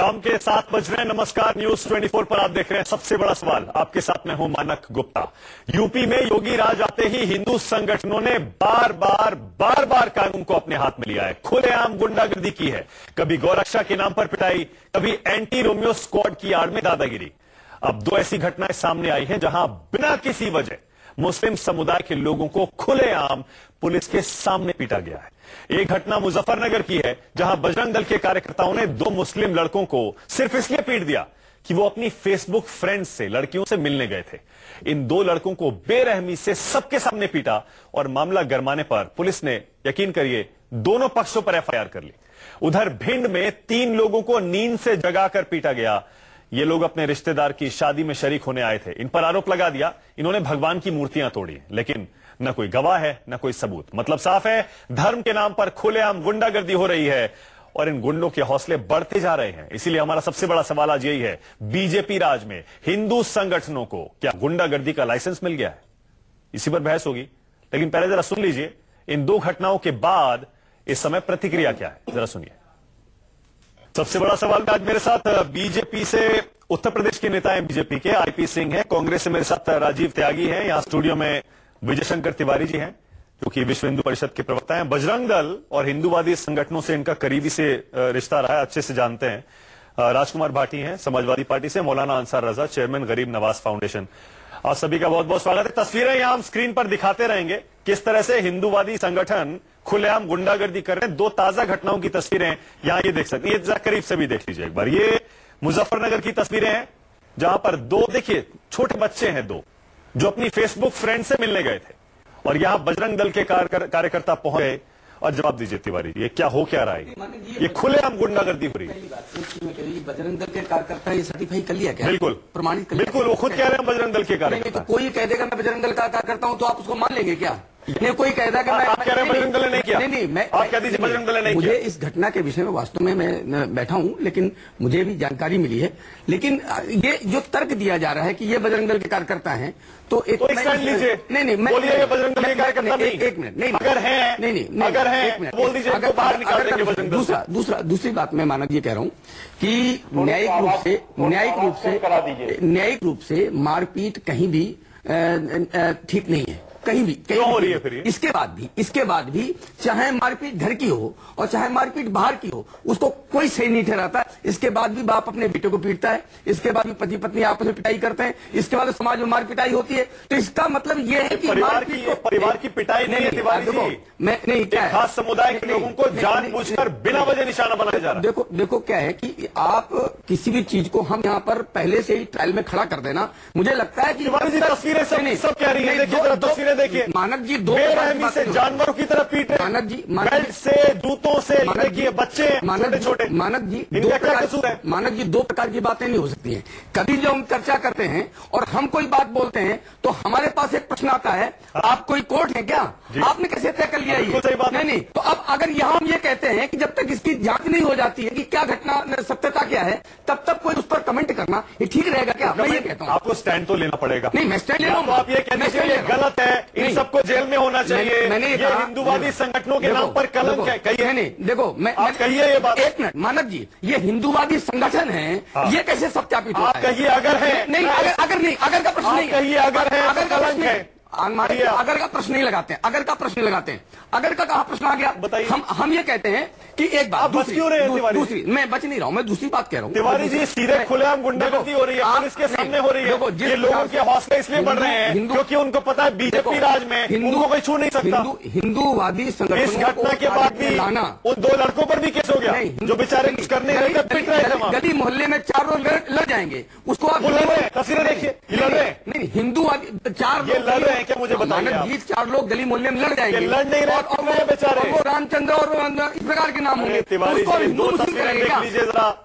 शाम के 7 बज रहे हैं। नमस्कार, न्यूज 24 पर आप देख रहे हैं सबसे बड़ा सवाल। आपके साथ मैं हूं मानक गुप्ता। यूपी में योगी राज आते ही हिंदू संगठनों ने बार बार कानून को अपने हाथ में लिया है। खुलेआम गुंडागर्दी की है। कभी गौरक्षा के नाम पर पिटाई, कभी एंटी रोमियो स्क्वाड की आड़ में दादागिरी। अब 2 ऐसी घटनाएं सामने आई हैं जहां बिना किसी वजह मुस्लिम समुदाय के लोगों को खुलेआम पुलिस के सामने पीटा गया है। एक घटना मुजफ्फरनगर की है जहां बजरंग दल के कार्यकर्ताओं ने 2 मुस्लिम लड़कों को सिर्फ इसलिए पीट दिया कि वो अपनी फेसबुक फ्रेंड्स से, लड़कियों से मिलने गए थे। इन 2 लड़कों को बेरहमी से सबके सामने पीटा और मामला गरमाने पर पुलिस ने, यकीन करिए, दोनों पक्षों पर एफआईआर कर ली। उधर भिंड में 3 लोगों को नींद से जगाकर पीटा गया। ये लोग अपने रिश्तेदार की शादी में शरीक होने आए थे। इन पर आरोप लगा दिया इन्होंने भगवान की मूर्तियां तोड़ी, लेकिन न कोई गवाह है न कोई सबूत। मतलब साफ है, धर्म के नाम पर खुलेआम गुंडागर्दी हो रही है और इन गुंडों के हौसले बढ़ते जा रहे हैं। इसीलिए हमारा सबसे बड़ा सवाल आज यही है, बीजेपी राज में हिंदू संगठनों को क्या गुंडागर्दी का लाइसेंस मिल गया है? इसी पर बहस होगी, लेकिन पहले जरा सुन लीजिए इन 2 घटनाओं के बाद इस समय प्रतिक्रिया क्या है, जरा सुनिए। सबसे बड़ा सवाल आज मेरे साथ बीजेपी से उत्तर प्रदेश के नेता हैं, बीजेपी के आईपी सिंह हैं। कांग्रेस से मेरे साथ राजीव त्यागी हैं। यहां स्टूडियो में विजय शंकर तिवारी जी हैं जो कि विश्व हिंदू परिषद के प्रवक्ता हैं। बजरंग दल और हिंदूवादी संगठनों से इनका करीबी से रिश्ता रहा है, अच्छे से जानते हैं। राजकुमार भाटी हैं समाजवादी पार्टी से। मौलाना अंसार रजा, चेयरमैन गरीब नवाज फाउंडेशन। आप सभी का बहुत बहुत स्वागत है। तस्वीरें यहां हम स्क्रीन पर दिखाते रहेंगे किस तरह से हिंदूवादी संगठन खुलेआम गुंडागर्दी कर रहे हैं। 2 ताजा घटनाओं की तस्वीरें यहां ये देख सकते हैं। ये जरा करीब से भी देख लीजिए एक बार। ये मुजफ्फरनगर की तस्वीरें हैं जहां पर 2, देखिए, छोटे बच्चे हैं 2 जो अपनी फेसबुक फ्रेंड से मिलने गए थे और यहां बजरंग दल के कार्यकर्ता पहुंच गए। और जवाब दीजिए तिवारी, ये क्या हो क्या रहा है? ये खुलेआम गुंडागर्दी हो रही है। बजरंग दल के कार्यकर्ता ये सर्टिफाई कर लिया क्या? बिल्कुल प्रमाणित, बिल्कुल, वो खुद कह रहे हैं बजरंग दल के कार्यकर्ता। तो कोई कह देगा मैं बजरंग दल का कार्यकर्ता हूं तो आप उसको मान लेंगे क्या? नहीं, कोई कहता कि आप कह रहे हैं बजरंग दल ने नहीं किया। नहीं, मैं आप कह दीजिए बजरंग दल ने नहीं किया। मुझे इस घटना के विषय में वास्तव में मैं बैठा हूं, लेकिन मुझे भी जानकारी मिली है। लेकिन ये जो तर्क दिया जा रहा है कि ये बजरंग दल के कार्यकर्ता हैं, तो एक स्टैंड लीजिए। नहीं, बोलिए ये बजरंग दल के कार्यकर्ता नहीं। एक मिनट, नहीं, अगर है, नहीं, अगर है बोल दीजिए, अगर बाहर निकाल देंगे बजरंग दल। दूसरी बात मैं मानक ये कह रहा हूं कि न्यायिक रूप से मारपीट कहीं भी ठीक नहीं है, कहीं भी हो रही है। फिर इसके बाद भी चाहे मारपीट घर की हो और चाहे मारपीट बाहर की हो, उसको कोई सही नहीं ठहराता। इसके बाद भी बाप अपने बेटे को पीटता है, इसके बाद भी पति पत्नी आपस में पिटाई करते हैं, इसके बाद समाज में मार पिटाई होती है। तो इसका मतलब ये है कि परिवार की पिटाई नहीं है तिवारी जी। मैं नहीं, क्या खास समुदाय के लोगों को जानबूझकर बिना वजह निशाना बनाया जा रहा है। देखो क्या है कि आप किसी भी चीज को हम यहाँ पर पहले से ही ट्रायल में खड़ा कर देना, मुझे लगता है कि तस्वीरें सब कह रही है। देखिए मानक जी, 2 बेरहमी से जानवरों की तरह पीट रहे। मानक जी, बेल्ट से, जूतों से, देखिए बच्चे छोटे। मानक जी, इनका क्या कसूर है? मानक जी, 2 प्रकार की बातें नहीं हो सकती हैं। कभी जो हम चर्चा करते हैं और हम कोई बात बोलते हैं तो हमारे पास एक प्रश्न आता है, आप कोई कोर्ट है क्या? आपने कैसे तय कर लिया ये? नहीं, तो अब अगर यहाँ हम ये कहते हैं कि जब तक इसकी जांच नहीं हो जाती है कि क्या घटना, सत्यता क्या है, तब तक कोई उस पर कमेंट करना ये ठीक रहेगा क्या? मैं ये कहता हूँ आपको स्टैंड तो लेना पड़ेगा। नहीं, मैं स्टैंड ले रहा हूँ। आप ये कहने से ये गलत है, इन सबको जेल में होना चाहिए। मैंने ये हिंदूवादी संगठनों के नाम पर कलंक है। कहिए। नहीं, देखो, मैं कहिए ये बात। एक मिनट मानक जी, ये हिंदूवादी संगठन है, ये कैसे सत्यापित होता है? आप कहिए अगर है। नहीं, अगर का प्रश्न नहीं, कहिए अगर है, अगर कलंक है। अगर का प्रश्न नहीं लगाते हैं, अगर का प्रश्न लगाते हैं, अगर का कहा प्रश्न आ गया, बताइए। हम ये कहते हैं कि एक बात, दूसरी मैं बच नहीं रहा हूं, मैं दूसरी बात कह रहा हूं। तिवारी जी, सीधे खुलेआम गुंडागर्दी हो रही है, पुलिस के सामने हो रही है। ये लोगों के हौसले इसलिए बढ़ रहे हैं क्योंकि उनको पता है बीजेपी राज में उनको कोई छू नहीं सकता। हिंदूवादी संगठन इस घटना के बाद भी उन 2 लड़कों पर भी केस हो गया जो बेचारे कुछ करने पिट रहे थे। गली मोहल्ले में 4 लोग लड़ जाएंगे, उसको आप लड़ रहे हैं। तस्वीरें देखिए, लड़ रहे हैं। नहीं, हिंदूवादी 4 लोग लड़ रहे हैं क्या? मुझे बताइए। 4 लोग गली मोहल्ले में लड़ जाएंगे, लड़ नहीं रहे और बेचारे, वो रामचंद्र और इस प्रकार के नाम होंगे।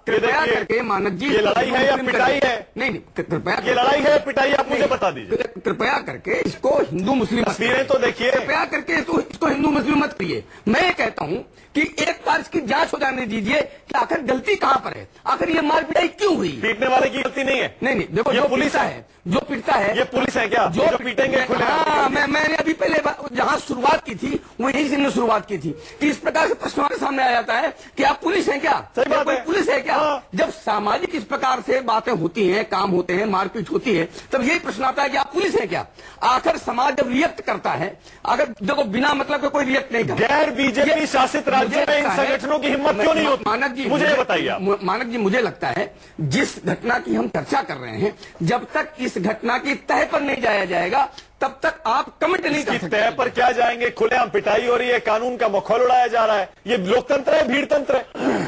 कृपया करके मानक जी, ये लड़ाई है या पिटाई है? नहीं, कृपया, ये लड़ाई है या पिटाई, आप मुझे बता दीजिए। कृपया करके इसको हिंदू मुस्लिम तस्वीरें तो देखिए। कृपया करके इसको हिंदू मुस्लिम मत करिए। मैं ये कहता हूँ कि एक बार इसकी जांच हो जाने दीजिए कि आखिर गलती कहाँ पर है, आखिर ये मार पिटाई क्यों हुई? पीटने वाले की गलती नहीं है। नहीं, देखो, ये पुलिस है, जो पीटता है। ये पुलिस है क्या जो पीटेंगे? मैंने अभी पहले जहाँ शुरुआत की थी वो यही से शुरुआत की थी कि इस प्रकार से प्रश्न हमारे सामने आ जाता है कि आप पुलिस हैं क्या, कोई पुलिस है क्या। जब सामाजिक इस प्रकार से बातें होती हैं, काम होते हैं, मारपीट होती है, तब यही प्रश्न आता है कि आप पुलिस हैं क्या। आखिर समाज जब रिएक्ट करता है, अगर देखो बिना मतलब के कोई रिएक्ट नहीं करता। गैर बीजेपी शासित राज्यों में इन संगठनों की हिम्मत क्यों नहीं होती? मानक जी मुझे बताइए। मानक जी मुझे लगता है जिस घटना की हम चर्चा कर रहे हैं, जब तक इस घटना की तह पर नहीं जाया जाएगा तब तक आप कमेंट नहीं कर सकते। तय पर क्या जाएंगे? खुलेआम पिटाई हो रही है, कानून का मखौल उड़ाया जा रहा है। ये लोकतंत्र है, भीड़ तंत्र है।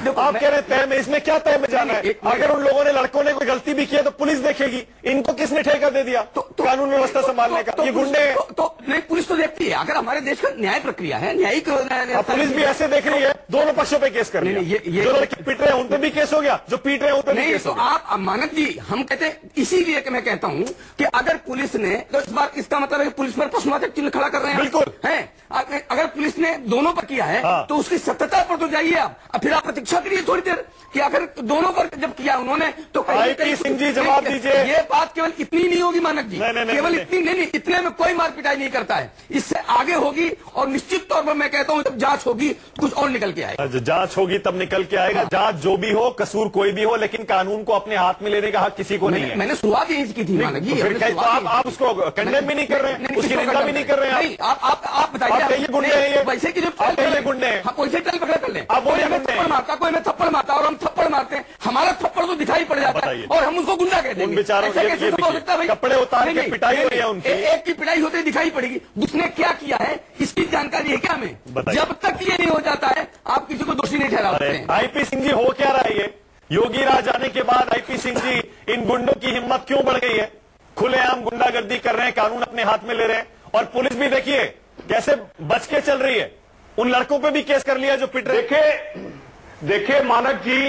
आप कह रहे हैं तय में, इसमें क्या तय में जाना है? अगर उन लोगों ने, लड़कों ने कोई गलती भी की है तो पुलिस देखेगी। इनको किसने ठेका दे दिया कानून व्यवस्था संभालने का? ये गुंडे तो नहीं, पुलिस तो देखती है। अगर हमारे देश का न्याय प्रक्रिया है, न्यायिक पुलिस भी ऐसे देख रही है, दोनों पक्षों पे केस कर रही है। जो लड़के पीट रहे हैं उन पे भी केस हो गया, जो पीट रहे हैं उन पे भी केस हो गया। आप मानक जी, हम कहते हैं, इसीलिए मैं कहता हूं कि अगर पुलिस ने, तो इस बार इसका मतलब है कि पुलिस पर प्रश्नवाचक चिन्ह खड़ा कर रहे हैं। बिल्कुल है। अगर पुलिस ने दोनों पर किया है तो उसकी सत्यता पर तो जाइए आप। फिर आप प्रतीक्षा करिए थोड़ी देर कि अगर दोनों पर जब किया उन्होंने तो आईपी सिंह जी जवाब दीजिए। ये बात केवल इतनी नहीं होगी मानक जी, केवल इतनी नहीं, इतने में कोई मार पिटाई नहीं करता है। इससे आगे होगी और निश्चित तौर पर मैं कहता हूं जब जांच होगी कुछ और निकल के आएगा। जांच होगी तब निकल के आएगा। जांच जो भी हो, कसूर कोई भी हो, लेकिन कानून को अपने हाथ में लेने का हक किसी को नहीं है। मैंने शुरुआत यही की थी मानक जी। आप उसको कंडेम भी नहीं कर रहे हैं, उसकी निंदा भी नहीं कर रहे हैं। आप बताइए, ये गुंडे हैं, वैसे की जो गुंडे हैं, वैसे टल पकड़ कर ले। कोई हमें थप्पड़ मारता, कोई हमें थप्पड़ मारता और हम थप्पड़ मारते हैं, हमारा थप्पड़ तो दिखाई पड़ जाता है और हम उसको गुंडा कहते हैं। बेचारों कपड़े उतार के पिटाई हो रही है उनकी। एक की पिटाई होते दिखाई पड़ेगी, उसने क्या किया है इसकी जानकारी है क्या हमें? जब तक ये नहीं हो जाता है आप किसी को दोषी नहीं ठहरा सकते। आईपी सिंह जी, हो क्या रहा है ये? योगी राज आने के बाद आईपी सिंह जी, इन गुंडों की हिम्मत क्यों बढ़ गई है? खुलेआम गुंडागर्दी कर रहे हैं, कानून अपने हाथ में ले रहे हैं, और पुलिस भी देखिए कैसे बच के चल रही है। उन लड़कों पे भी केस कर लिया जो पिट रहे। देखिए मानक जी,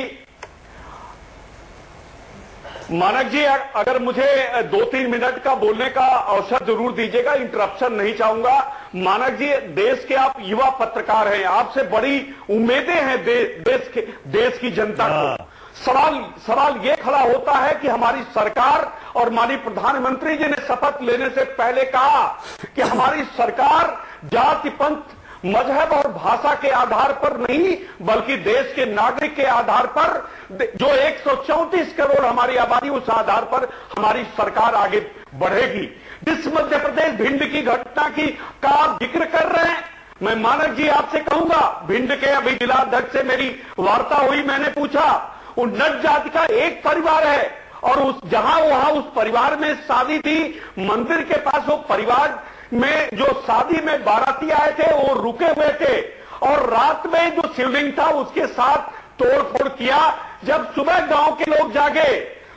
अगर मुझे 2-3 मिनट का बोलने का अवसर जरूर दीजिएगा, इंटरप्शन नहीं चाहूंगा। मानक जी, देश के आप युवा पत्रकार हैं, आपसे बड़ी उम्मीदें हैं देश की जनता को। सवाल ये खड़ा होता है कि हमारी सरकार और माननीय प्रधानमंत्री जी ने शपथ लेने से पहले कहा कि हमारी सरकार जाति, पंथ, मजहब और भाषा के आधार पर नहीं बल्कि देश के नागरिक के आधार पर, जो 134 करोड़ हमारी आबादी, उस आधार पर हमारी सरकार आगे बढ़ेगी। जिस मध्य प्रदेश भिंड की घटना का आप जिक्र कर रहे हैं, मैं मानक जी आपसे कहूंगा, भिंड के अभी जिलाध्यक्ष से मेरी वार्ता हुई, मैंने पूछा, उन्नत जाति का एक परिवार है और वहां उस परिवार में शादी थी, मंदिर के पास वो परिवार में जो शादी में बाराती आए थे वो रुके हुए थे और रात में जो शिवलिंग था उसके साथ तोड़फोड़ किया। जब सुबह गांव के लोग जागे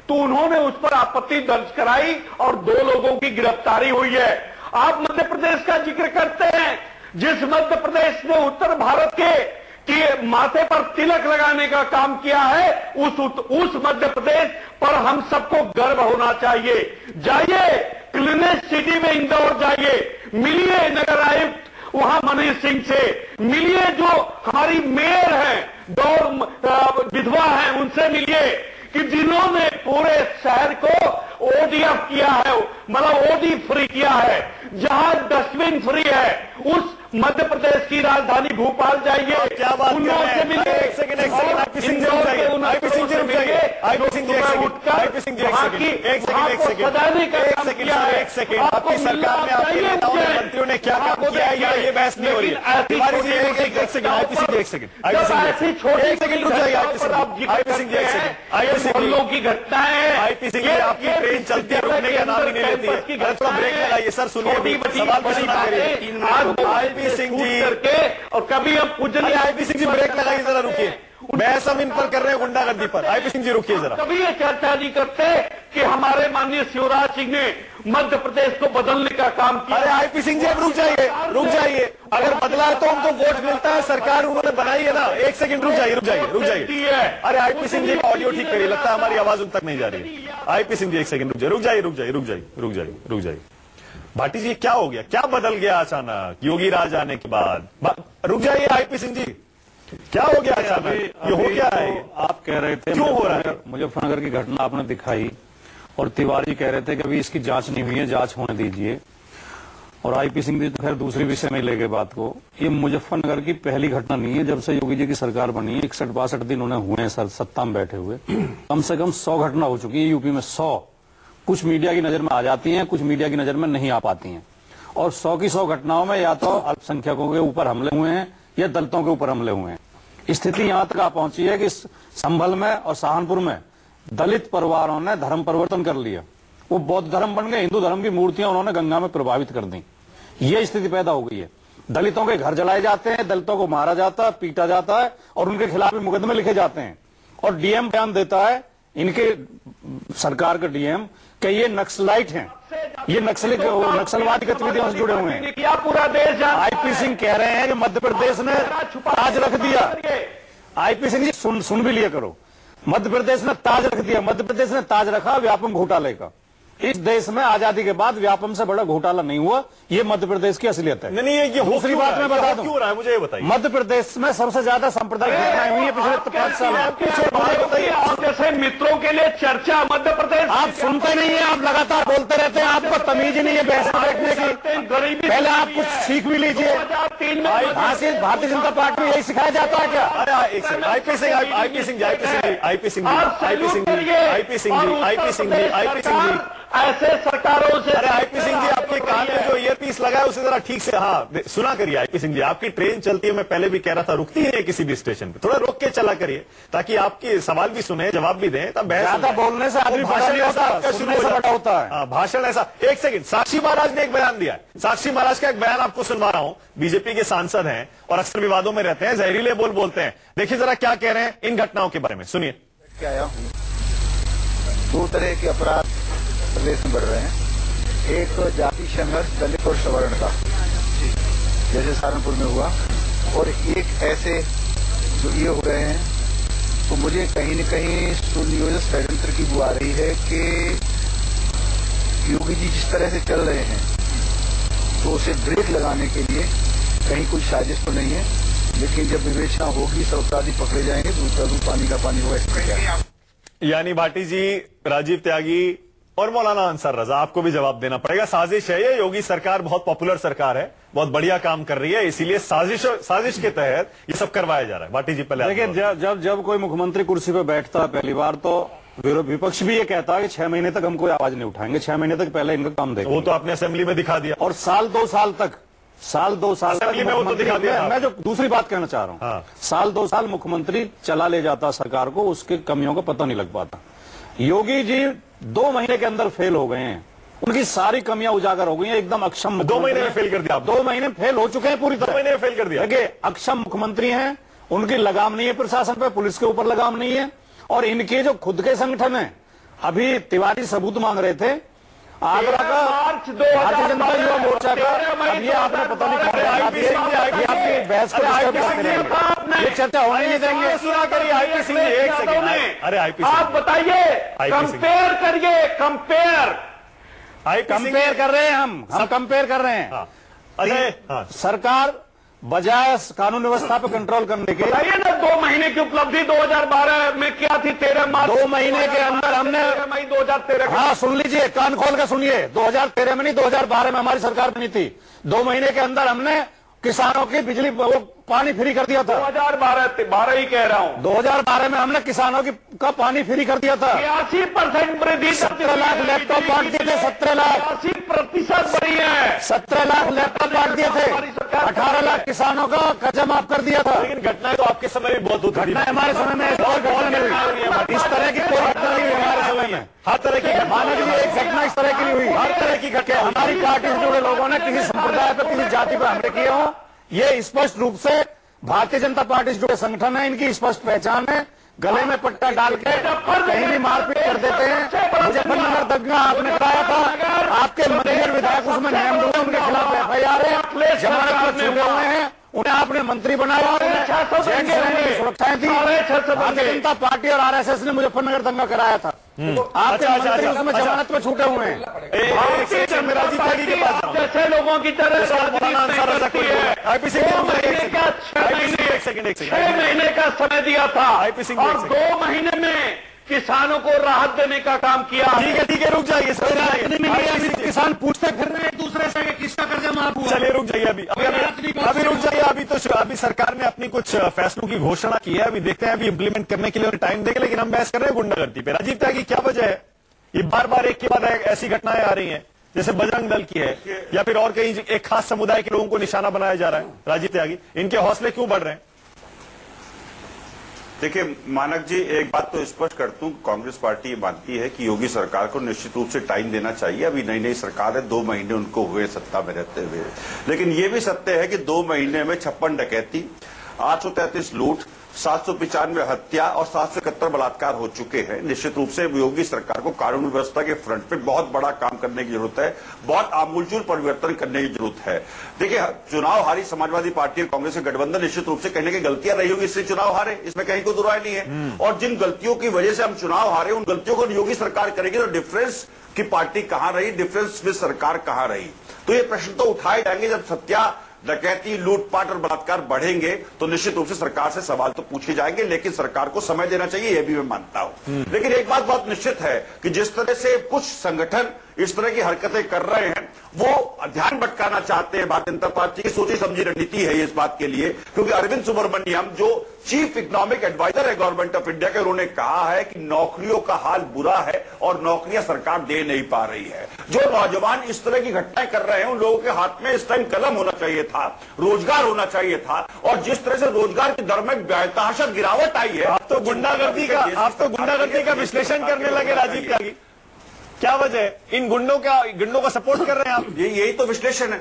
तो उन्होंने उस पर आपत्ति दर्ज कराई और 2 लोगों की गिरफ्तारी हुई है। आप मध्य प्रदेश का जिक्र करते हैं, जिस मध्य प्रदेश ने उत्तर भारत के माथे पर तिलक लगाने का काम किया है, उस मध्य प्रदेश पर हम सबको गर्व होना चाहिए। जाइए क्लीनेस्ट सिटी में इंदौर जाइए, मिलिए नगर आयुक्त वहां मनीष सिंह से, मिलिए जो हमारी मेयर है, दौर विधवा है, उनसे मिलिए कि जिन्होंने पूरे शहर को ओडीएफ किया है, मतलब ओडी फ्री किया है, जहां डस्टबिन फ्री है। उस मध्य प्रदेश की राजधानी भोपाल जाइए, क्या बात कर रहे हैं? एक सेकंड आईपी सिंह जी रुक जाइए, आईपी सिंह जी रुक जाइए, आईपी सिंह जी एक सेकंड, आपकी सरकार में आपके नेताओं ने, मंत्रियों ने क्या काम किया है, ये बहस नहीं हो रही है। एक सेकंड आईपी सिंह जी, एक सेकंड रुक जाइए, आईपी सिंह जी एक सेकंड, आईपी सिंह लोगों की घटना है, आईपी सिंह जी आपकी ट्रेन चलती है, रुकने का नाम ही नहीं लेती है। थोड़ा ब्रेक लगाइए सर, सुनिए सवाल पर सुना करिए। आईपी सिंह जी करके और कभी अब पूजनीय आईपी सिंह जी ब्रेक लगाइए, जरा रुकिए, बहस हम इन पर कर रहे हैं गुंडागर्दी पर। आईपी सिंह जी रुकिए जरा। कभी ये चर्चा नहीं करते कि हमारे माननीय शिवराज सिंह ने मध्य प्रदेश को बदलने का काम किया। अरे आईपी सिंह जी अब रुक जाइए, अगर बदला है तो हमको वोट मिलता है, सरकार उन्होंने बनाई है ना। एक सेकंड रुक जाइए। अरे आईपी सिंह जी का ऑडियो ठीक करिए, लगता है हमारी आवाज उन तक नहीं जा रही है। आईपी सिंह जी एक सेकंड रुक जाइए। भाटी जी क्या हो गया, क्या बदल गया अचानक योगी राज आने के बाद? रुक जाइए आईपी सिंह जी, क्या हो गया अचानक, ये हो क्या है? आप कह रहे थे क्यों हो रहा है? मुजफ्फरनगर की घटना आपने दिखाई और तिवारी कह रहे थे कि अभी इसकी जांच नहीं हुई है, जांच होने दीजिए। और आईपी सिंह जी तो खैर दूसरी विषय में लेके बात को, ये मुजफ्फरनगर की पहली घटना नहीं है। जब से योगी जी की सरकार बनी है 61-62 दिन उन्हें हुए हैं सत्ता में बैठे हुए, कम से कम 100 घटना हो चुकी है यूपी में। 100 कुछ मीडिया की नजर में आ जाती हैं, कुछ मीडिया की नजर में नहीं आ पाती हैं। और 100 की 100 घटनाओं में या तो अल्पसंख्यकों के ऊपर हमले हुए हैं या दलितों के ऊपर हमले हुए हैं। स्थिति यहां तक आ पहुंची है कि संभल में और सहारनपुर में दलित परिवारों ने धर्म परिवर्तन कर लिया। वो बौद्ध धर्म बन गए, हिंदू धर्म की मूर्तियां उन्होंने गंगा में प्रभावित कर दी। ये स्थिति पैदा हो गई है। दलितों के घर जलाए जाते हैं, दलितों को मारा जाता है, पीटा जाता है और उनके खिलाफ भी मुकदमे लिखे जाते हैं। और डीएम बयान देता है, इनके सरकार का डीएम, कि ये नक्सलाइट हैं, ये नक्सलवादी गतिविधियों से जुड़े हुए हैं। क्या पूरा देश आईपी सिंह कह रहे हैं कि मध्य प्रदेश ने ताज रख दिया। आईपी सिंह जी सुन भी लिया करो, मध्य प्रदेश ने ताज रख दिया। मध्य प्रदेश ने ताज रखा व्यापम घोटाले का। इस देश में आजादी के बाद व्यापम से बड़ा घोटाला नहीं हुआ। ये मध्य प्रदेश की असलियत है। नहीं, ये दूसरी बात मैं बता दूं, क्यों रहा है मुझे ये बताइए। मध्य प्रदेश में सबसे ज्यादा सांप्रदायिक घटनाएं हुई है पिछले 5 साल में। जैसे मित्रों के लिए चर्चा मध्य प्रदेश, आप सुनते नहीं है, आप लगातार बोलते रहते हैं, आपको तमीज नहीं है बहस बैठने की। गरीबी पहले आप कुछ सीख भी लीजिए। भारतीय जनता पार्टी में यही सिखाया जाता है क्या? आईपी सिंह ऐसे सरकारों से, अरे आईपी सिंह जी, आपके कान में जो ईयर पीस लगा है उसे जरा ठीक से सुना करिए। आईपी सिंह जी, आपकी ट्रेन चलती है, मैं पहले भी कह रहा था, रुकती है किसी भी स्टेशन पे, थोड़ा रोक के चला करिए ताकि आपके सवाल भी सुने, जवाब भी दें। तब ज्यादा बोलने से आदमी भाषण ऐसा होता है। भाषण ऐसा। एक सेकंड, साक्षी महाराज ने एक बयान दिया है। साक्षी महाराज का एक बयान आपको सुनवा रहा हूं। बीजेपी के सांसद हैं और अक्सर विवादों में रहते हैं, जहरीले बोल बोलते हैं। देखिए जरा क्या कह रहे हैं इन घटनाओं के बारे में, सुनिए। आया हूं, 2 तरह के अपराध प्रदेश में बढ़ रहे हैं। एक जाति संघर्ष दलित और सवर्ण का, जैसे सहारनपुर में हुआ, और एक ऐसे जो ये हो रहे हैं। तो मुझे कहीं न कहीं सुनियोजित षड्यंत्र की बुआ रही है कि योगी जी जिस तरह से चल रहे हैं तो उसे ब्रेक लगाने के लिए कहीं कोई साजिश तो नहीं है। लेकिन जब विवेचना होगी, सब अपराधी पकड़े जाएंगे तो उसका दूध पानी का पानी होगा। यानी भाटी जी, राजीव त्यागी और मौलाना अंसार रजा, आपको भी जवाब देना पड़ेगा। साजिश है ये। योगी सरकार बहुत पॉपुलर सरकार है, बहुत बढ़िया काम कर रही है, इसीलिए साजिश के तहत ये सब करवाया जा रहा है। भाटी जी पहले देखिए, जब कोई मुख्यमंत्री कुर्सी पर बैठता है पहली बार, तो विपक्ष भी ये कहता है कि 6 महीने तक हम कोई आवाज नहीं उठाएंगे, 6 महीने तक पहले इनका काम देखेंगे। वो तो आपने असेंबली में दिखा दिया। और साल 2 साल तक असेंबली में वो तो दिखा दिया। मैं जो दूसरी बात कहना चाह रहा हूँ, हाँ। साल 2 साल मुख्यमंत्री चला ले जाता सरकार को, उसके कमियों का पता नहीं लग पाता। योगी जी 2 महीने के अंदर फेल हो गए हैं, उनकी सारी कमियां उजागर हो गई हैं, एकदम अक्षम। 2 महीने में फेल कर दिया। 2 महीने फेल हो चुके हैं पूरी तरह। 2 महीने में फेल कर दिया। देखिए, अक्षम मुख्यमंत्री हैं, उनकी लगाम नहीं है प्रशासन पे, पुलिस के ऊपर लगाम नहीं है। और इनके जो खुद के संगठन है, अभी तिवारी सबूत मांग रहे थे आगरा का भारतीय जनता युवा मोर्चा का, अब ये आपने पता नहीं आपकी बहस को ये चर्चा होने नहीं देंगे। सुना करिए आईपी सिंह, एक सेकंड। अरे आईपी सिंह, आप बताइए, कंपेयर करिए, कंपेयर कर रहे हैं हम कंपेयर कर रहे हैं। अरे सरकार बजाय कानून व्यवस्था पर कंट्रोल करने के, बताइए ना 2 महीने की उपलब्धि 2012 में क्या थी? 13 मार्च 2 महीने के अंदर हमने, 13 मई 2013। हाँ सुन लीजिए, कान खोल कर सुनिए। 2013 में नहीं, 2012 में हमारी सरकार बनी थी। 2 महीने के अंदर हमने किसानों की बिजली वो पानी फ्री कर दिया था। 2012 ही कह रहा हूँ। 2012 में हमने किसानों का पानी फ्री कर दिया था। 83% वृद्धि, 17 लाख लैपटॉप बांट दिए थे। 17 लाख 80% बढ़ी है। 17 लाख लैपटॉप बांट दिए थे। 18 लाख किसानों का कर्जा माफ कर दिया था। लेकिन घटनाएं तो आपके समय में बहुत होती थी। घटनाएं हमारे समय में बहुत घटना नहीं हुई, इस तरह की कोई घटना नहीं हुई हमारे समय में। हर तरह की माना कि एक घटना इस तरह की नहीं हुई। हर तरह की घटना हमारी पार्टी से जुड़े लोगों ने किसी संप्रदाय पर, किसी जाति पर हमले किए हो, ये स्पष्ट रूप से भारतीय जनता पार्टी से जुड़े संगठन है, इनकी स्पष्ट पहचान है। गले में पट्टा डाल के कहीं भी मारपीट कर देते हैं। मुजफ्फरनगर दंगा आपने कराया था, आपके मंत्री विधायक उसमें नाम हुए, उनके खिलाफ FIR है, जमानत पर छूटे हुए हैं, उन्हें आपने मंत्री बनाया, सुरक्षाएं दी। भारतीय जनता पार्टी और RSS ने मुजफ्फरनगर दंगा कराया था, आपके मंत्री उसमें जमानत पर छूटे हुए हैं। जैसे लोगों की तरह 6 महीने का समय दिया था, और 2 महीने में किसानों को राहत देने का काम किया। ठीक है, रुक जाइए किसान पूछते फिर रहे हैं एक दूसरे से कि किसका कर्जा माफ हुआ। चलिए रुक जाइए, अभी रुक जाइए। अभी सरकार ने अपनी कुछ फैसलों की घोषणा की है, अभी देखते हैं, अभी इंप्लीमेंट करने के लिए टाइम देंगे। लेकिन हम बहस कर रहे हैं गुंडागर्दी पे। राजीव त्यागी, क्या वजह है ये बार बार एक के बाद ऐसी घटनाएं आ रही हैं, जैसे बजरंग दल की है या फिर और कहीं एक खास समुदाय के लोगों को निशाना बनाया जा रहा है? राजीव त्यागी, इनके हौसले क्यों बढ़ रहे हैं? देखिए मानक जी, एक बात तो स्पष्ट कर दूं, कांग्रेस पार्टी मानती है कि योगी सरकार को निश्चित रूप से टाइम देना चाहिए। अभी नई सरकार है, 2 महीने उनको हुए सत्ता में रहते हुए। लेकिन ये भी सत्य है कि 2 महीने में 56 डकैती, 833 लूट, 795 हत्या और 771 बलात्कार हो चुके हैं। निश्चित रूप से योगी सरकार को कानून व्यवस्था के फ्रंट पे बहुत बड़ा काम करने की जरूरत है, बहुत आमूलचूल परिवर्तन करने की जरूरत है। देखिए, चुनाव हारी समाजवादी पार्टी और कांग्रेस के गठबंधन, निश्चित रूप से कहने की गलतियां रही होगी, इससे चुनाव हारे, इसमें कहीं कोई दुराय नहीं है। और जिन गलतियों की वजह से हम चुनाव हारे, उन गलतियों को योगी सरकार करेगी तो डिफरेंस की पार्टी कहां रही, डिफरेंस में सरकार कहां रही? तो ये प्रश्न तो उठाए जाएंगे जब सत्या, डकैती, लूटपाट और बलात्कार बढ़ेंगे तो निश्चित रूप से सरकार से सवाल तो पूछे जाएंगे। लेकिन सरकार को समय देना चाहिए, यह भी मैं मानता हूं। लेकिन एक बात बहुत निश्चित है कि जिस तरह से कुछ संगठन इस तरह की हरकतें कर रहे हैं, वो ध्यान भटकाना चाहते हैं। भारतीय जनता पार्टी की सोची समझी रणनीति है इस बात के लिए, क्योंकि अरविंद सुब्रमण्यम जो चीफ इकोनॉमिक एडवाइजर है गवर्नमेंट ऑफ इंडिया के, उन्होंने कहा है कि नौकरियों का हाल बुरा है और नौकरियां सरकार दे नहीं पा रही है। जो नौजवान इस तरह की घटनाएं कर रहे हैं, उन लोगों के हाथ में इस टाइम कलम होना चाहिए था, रोजगार होना चाहिए था। और जिस तरह से रोजगार की दर में बेतहाशा गिरावट आई है, आप तो गुंडागर्दी का विश्लेषण करने लगे राजीव त्यागी। क्या वजह है? इन गुंडों का सपोर्ट कर रहे हैं आप? यही तो विश्लेषण है।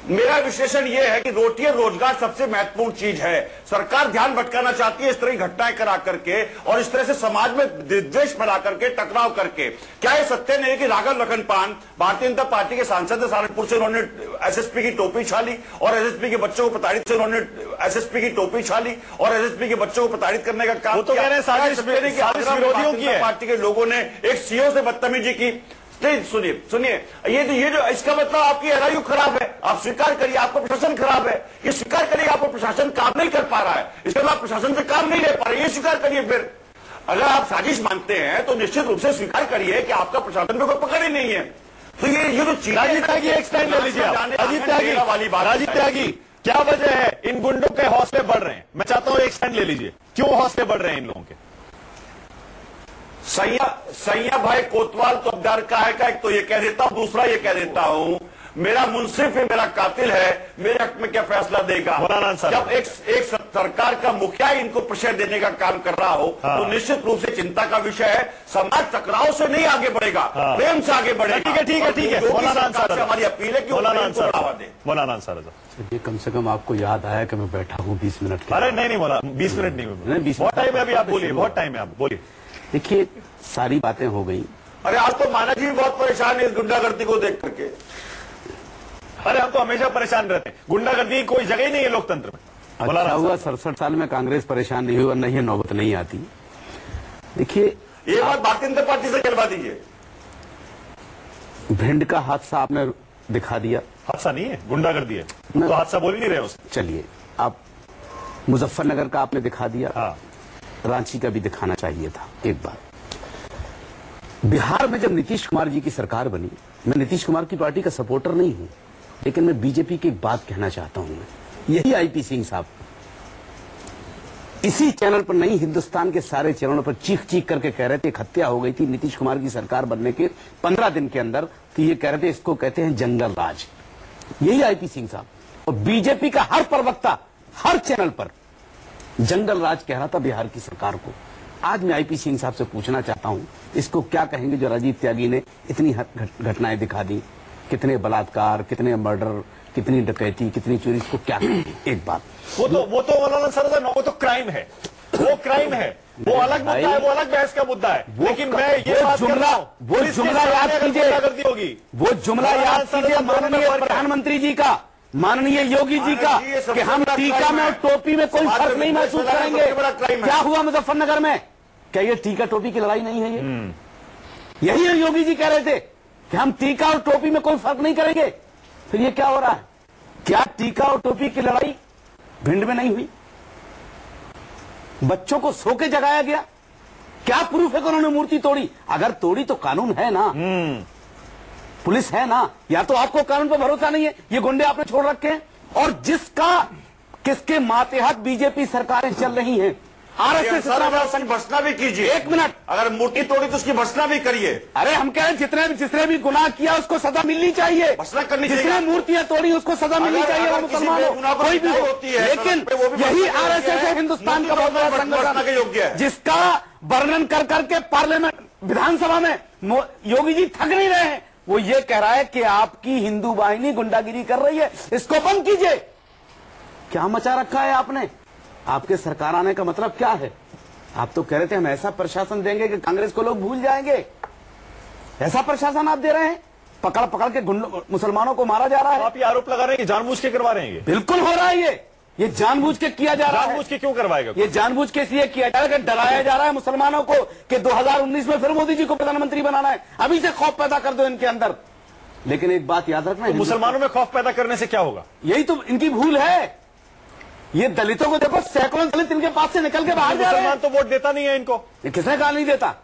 मेरा विश्लेषण यह है कि रोटी और रोजगार सबसे महत्वपूर्ण चीज है। सरकार ध्यान भटकाना चाहती है इस तरह की घटनाएं करा करके और इस तरह से समाज में द्वेष फैला करके, टकराव करके। क्या ये सत्य नहीं है कि राघव लखन पान भारतीय जनता पार्टी के सांसद सहारनपुर से, उन्होंने एसएसपी की टोपी छाली और एसएसपी के बच्चों को प्रताड़ित से उन्होंने एसएसपी की टोपी छाली और एसएसपी के बच्चों को प्रताड़ित करने का काम तो कह रहे हैं साजिश विरोधियों की है। पार्टी के लोगों ने एक सीओ से बदतमीजी की। नहीं, सुनिए, ये जो इसका मतलब आपकी एलआईयू खराब है, आप स्वीकार करिए आपका प्रशासन खराब है। ये स्वीकार करिए आपका प्रशासन काम नहीं कर पा रहा है, इसके बाद प्रशासन से काम नहीं ले पा रहा है, ये स्वीकार करिए। फिर अगर आप साजिश मानते हैं तो निश्चित रूप से स्वीकार करिए कि आपका प्रशासन में कोई पकड़ ही नहीं है। तो ये जो राजीव त्यागी एक स्टैंड ले लीजिए। राजीव त्यागी, क्या वजह है इन गुंडों के हौसले बढ़ रहे हैं? मैं चाहता हूं एक स्टैंड ले लीजिए, क्यों हौसले बढ़ रहे हैं इन लोगों के? सैया भाई कोतवाल तो डर का है, एक तो ये कह देता हूं, दूसरा ये कह देता हूं मेरा मुंसिफ है, मेरा कातिल है, मेरे हक में क्या फैसला देगा? जब एक सरकार का मुखिया इनको प्रेशर देने का काम कर रहा हो तो निश्चित रूप से चिंता का विषय है। समाज टकराव से नहीं आगे बढ़ेगा, प्रेम से आगे बढ़ेगा। ठीक है। हमारी अपील है कि बढ़ावा दे। मौलाना अंसार रजा, कम से कम आपको याद आया कि मैं बैठा हूँ 20 मिनट। अरे नहीं बोला, 20 मिनट नहीं, बहुत टाइम है अभी, आप बोलिए, बहुत टाइम है, आप बोलिए। देखिए, सारी बातें हो गई। अरे आज तो माना जी बहुत परेशान है इस गुंडागर्दी को देख करके। अरे हम तो हमेशा परेशान रहते हैं, गुंडागर्दी की कोई जगह ही नहीं है लोकतंत्र में। अच्छा हुआ 67 साल में कांग्रेस परेशान नहीं हुई, वरना ये नौबत नहीं आती। देखिए, ये बात भारतीय जनता पार्टी से कहलवा दीजिए। भिंड का हादसा आपने दिखा दिया। हादसा नहीं है, गुंडागर्दी है, तो हादसा बोल ही नहीं रहे उससे। चलिए, आप मुजफ्फरनगर का आपने दिखा दिया, रांची का भी दिखाना चाहिए था। एक बात, बिहार में जब नीतीश कुमार जी की सरकार बनी, मैं नीतीश कुमार की पार्टी का सपोर्टर नहीं हूं, लेकिन मैं बीजेपी की एक बात कहना चाहता हूं। यही आईपी सिंह साहब इसी चैनल पर नहीं, हिंदुस्तान के सारे चैनलों पर चीख चीख करके कह रहे थे, एक हत्या हो गई थी नीतीश कुमार की सरकार बनने के 15 दिन के अंदर, कि ये कह रहे थे इसको कहते हैं जंगल राज। यही आईपी सिंह साहब और बीजेपी का हर प्रवक्ता हर चैनल पर जंगल राज कह रहा था बिहार की सरकार को। आज मैं आईपी सिंह साहब से पूछना चाहता हूं, इसको क्या कहेंगे जो राजीव त्यागी ने इतनी घटनाएं दिखा दी, कितने बलात्कार, कितने मर्डर, कितनी डकैती, कितनी चोरी, इसको क्या कहेंगे? एक बात, वो तो मौलाना सर, वो तो क्राइम है, वो क्राइम है, वो अलग मुद्दा है, वो अलग बहस का मुद्दा है। लेकिन मैं ये बात कर रहा हूं, वो जुमला याद कीजिए, वो जुमला याद कीजिए माननीय प्रधानमंत्री जी का, माननीय योगी जी का, कि हम टीका में और टोपी में कोई फर्क नहीं महसूस करेंगे। क्या हुआ मुजफ्फरनगर में? क्या ये टीका टोपी की लड़ाई नहीं है? ये यही योगी जी कह रहे थे कि हम टीका और टोपी में कोई फर्क नहीं करेंगे। फिर ये क्या हो रहा है? क्या टीका और टोपी की लड़ाई भिंड में नहीं हुई? बच्चों को सो के जगाया गया, क्या प्रूफ है कि उन्होंने मूर्ति तोड़ी? अगर तोड़ी तो कानून है ना, पुलिस है ना, या तो आपको कानून पर भरोसा नहीं है, ये गुंडे आपने छोड़ रखे हैं। और किसके मातहत बीजेपी सरकारें चल रही हैं, आरएसएस उसकी भर्त्सना भी कीजिए। एक मिनट, अगर मूर्ति तोड़ी तो उसकी भर्त्सना भी करिए। अरे हम कह रहे हैं जिसने भी गुनाह किया उसको सजा मिलनी चाहिए, भर्त्सना करनी चाहिए। जिसने मूर्तियां तोड़ी उसको सजा मिलनी चाहिए, वो मुसलमान कोई भी होती है। लेकिन यही आरएसएस है, हिंदुस्तान का बहुत बड़ा संगठन योग्य है, जिसका वर्णन कर करके पार्लियामेंट विधानसभा में योगी जी थक नहीं रहे हैं। वो ये कह रहा है कि आपकी हिंदू वाहिनी गुंडागिरी कर रही है, इसको बंद कीजिए। क्या मचा रखा है आपने? आपके सरकार आने का मतलब क्या है? आप तो कह रहे थे हम ऐसा प्रशासन देंगे कि कांग्रेस को लोग भूल जाएंगे। ऐसा प्रशासन आप दे रहे हैं, पकड़ पकड़ के मुसलमानों को मारा जा रहा है। आप ये आरोप लगा रहे हैं कि जानबूझ के करवा रहे हैं? ये बिल्कुल हो रहा है, ये जानबूझ के किया जा रहा है। जानबूझ के क्यों करवाएगा? ये जानबूझ के इसलिए किया जा रहा है कि डराया जा रहा है मुसलमानों को कि 2019 में फिर मोदी जी को प्रधानमंत्री बनाना है, अभी से खौफ पैदा कर दो इनके अंदर। लेकिन एक बात याद रखना, तो मुसलमानों में खौफ पैदा करने से क्या होगा? यही तो इनकी भूल है। ये दलितों को देखो, सैकड़ों दलित इनके पास से निकल के बाहर जा रहे हैं। मुसलमान तो वोट देता नहीं है इनको। किसने कहा नहीं देता?